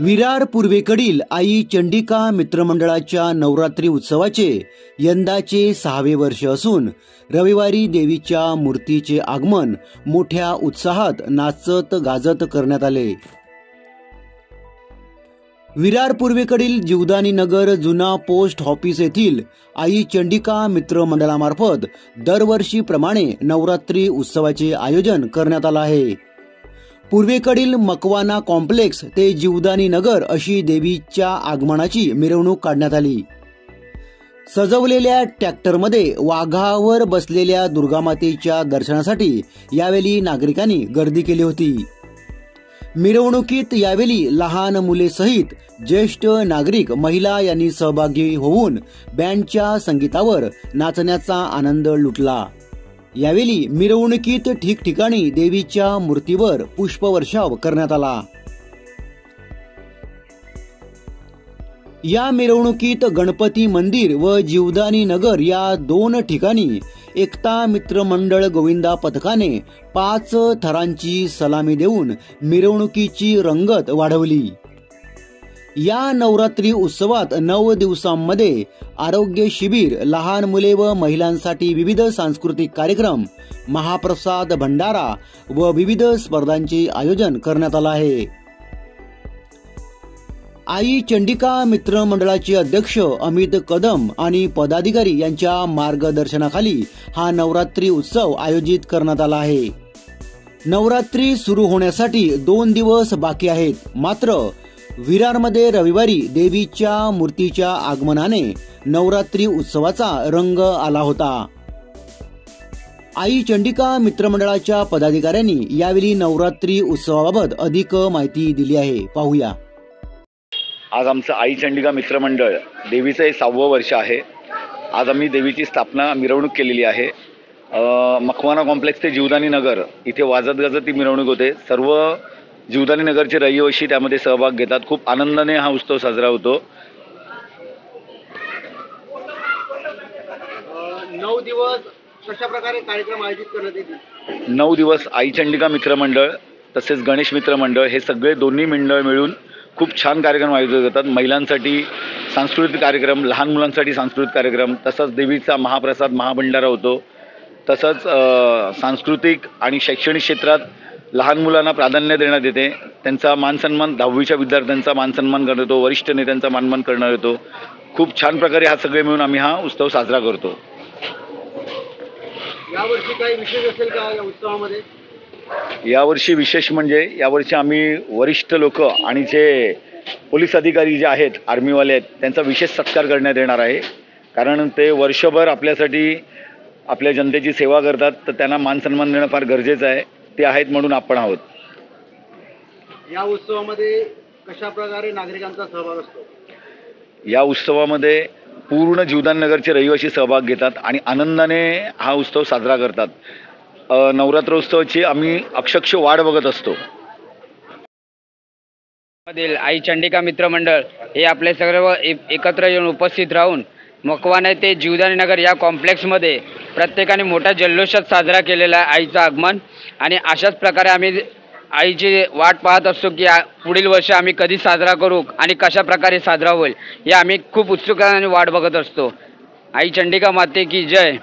विरार पूर्वेकडील आई चंडिका मित्रमंडळाच्या नवरात्री उत्सवाचे यंदाचे 6वे वर्ष असून रविवारी देवीच्या मूर्तीचे आगमन मोठ्या उत्साहात नाचत गाजत करण्यात आले। विरार पूर्वेकडील जीवदानी नगर जुना पोस्ट ऑफिस येथील आई चंडिका मित्रमंडळामार्फत दरवर्षीप्रमाणे नवरात्री उत्सवाचे आयोजन करण्यात आले आहे। पूर्वेकडील मकवाना कॉम्प्लेक्स ते जीवदानी नगर अशी देवीच्या आगमनाची मिरवणूक काढण्यात आली। सजवलेल्या ट्रॅक्टरमध्ये वाघावर बसलेल्या दुर्गामातेच्या दर्शनासाठी यावेळी नागरिकांनी गर्दी केली होती। मिरवणुकीत यावेळी लहान मुले सहित ज्येष्ठ नागरिक महिला यांनी सहभागी होऊन बँडच्या संगीतावर नाचण्याचा आनंद लुटला। यावेळी मिरवणुकीत ठिकठिकाणी देवीच्या मूर्तीवर पुष्पवर्षाव करण्यात आला। या मिरवणुकीत गणपती मंदिर व जीवदानी नगर या 2 ठिकाणी एकता मित्रमंडळ गोविंदा पथकाने 5 थरांची सलामी देऊन मिरवणुकीची रंगत वाढवली। या नवरात्री उत्सवात 9 दिवसांमध्ये आरोग्य शिबिर, लहान मुले व महिलांसाठी विविध सांस्कृतिक कार्यक्रम, महाप्रसाद भंडारा व विविध स्पर्धांचे आयोजन करण्यात आले आहे। आई चंडिका मित्रमंडळाचे अध्यक्ष अमित कदम आणि पदाधिकारी यांच्या मार्गदर्शनाखाली हा नवरात्री उत्सव आयोजित करण्यात आला आहे। नवरात्री सुरू होण्यासाठी 2 दिवस बाकी आहेत, मात्र विरारमध्ये रविवारी देवीच्या मूर्तीच्या आगमनाने नवरात्री उत्सवाचा रंग आला होता। आई चंडिका मित्रमंडळाच्या पदाधिकाऱ्यांनी यावेळी नवरात्री उत्सवाबाबत अधिक माहिती दिली आहे, पाहूया। आज आमचं आई चंडिका मित्रमंडळ देवीचं हे 6वं वर्ष आहे। आज आम्ही देवीची स्थापना मिरवणूक केलेली आहे। मकवाना कॉम्प्लेक्स ते जीवदानी नगर इथे वाजत गाजत ती मिरवणूक होते। सर्व जीवदानी नगरचे रहिवासी त्यामध्ये सहभाग घेतात। खूप आनंदाने हा उत्सव साजरा होतो। 9 दिवस कशा प्रकारे कार्यक्रम आयोजित करण्यात येतील? 9 दिवस आई चंडिका मित्रमंडळ तसेच गणेश मित्रमंडळ हे सगळे दोन्ही मंडळ मिळून खूप छान कार्यक्रम आयोजित करतात। महिलांसाठी सांस्कृतिक कार्यक्रम, लहान मुलांसाठी सांस्कृतिक कार्यक्रम, तसंच देवीचा महाप्रसाद महाभंडारा होतो। तसंच सांस्कृतिक आणि शैक्षणिक क्षेत्रात लहान मुलांना प्राधान्य देण्यात येते। त्यांचा मानसन्मान 10वीच्या विद्यार्थ्यांचा मानसन्मान करण्यात येतो, वरिष्ठ नेत्यांचा मानमान करण्यात येतो। खूप छान प्रकारे हा सगळे मिळून आम्ही हा उत्सव साजरा करतो। यावर्षी काही विशेष असेल का या उत्सवामध्ये? यावर्षी विशेष म्हणजे यावर्षी आम्ही वरिष्ठ लोक आणि जे पोलीस अधिकारी जे आहेत, आर्मीवाले आहेत, त्यांचा विशेष सत्कार करण्यात येणार आहे। कारण ते वर्षभर आपल्यासाठी आपल्या जनतेची सेवा करतात, तर त्यांना मानसन्मान देणं फार गरजेचं आहे। ते आहेत म्हणून आपण आहोत। या उत्सवामध्ये कशा प्रकारे नागरिकांचा सहभाग असतो? या उत्सवामध्ये पूर्ण जीवदानी नगरचे रहिवासी सहभाग घेतात आणि आनंदाने हा उत्सव साजरा करतात। नवरात्रोत्सवाची आम्ही अक्षरशः वाट बघत असतो। आई चंडिका मित्रमंडळ हे आपले सर्व एकत्र येऊन उपस्थित राहून मकवाना ते जीवदानी नगर या कॉम्प्लेक्समध्ये प्रत्येकाने मोठ्या जल्लोषात साजरा केलेला आहे आईचं आगमन। आणि अशाच प्रकारे आम्ही आईची वाट पाहत असतो की पुढील वर्ष आम्ही कधी साजरा करू आणि कशा प्रकारे साजरा होईल हे आम्ही खूप उत्सुकतेने वाट बघत असतो। आई चंडिका माते की जय।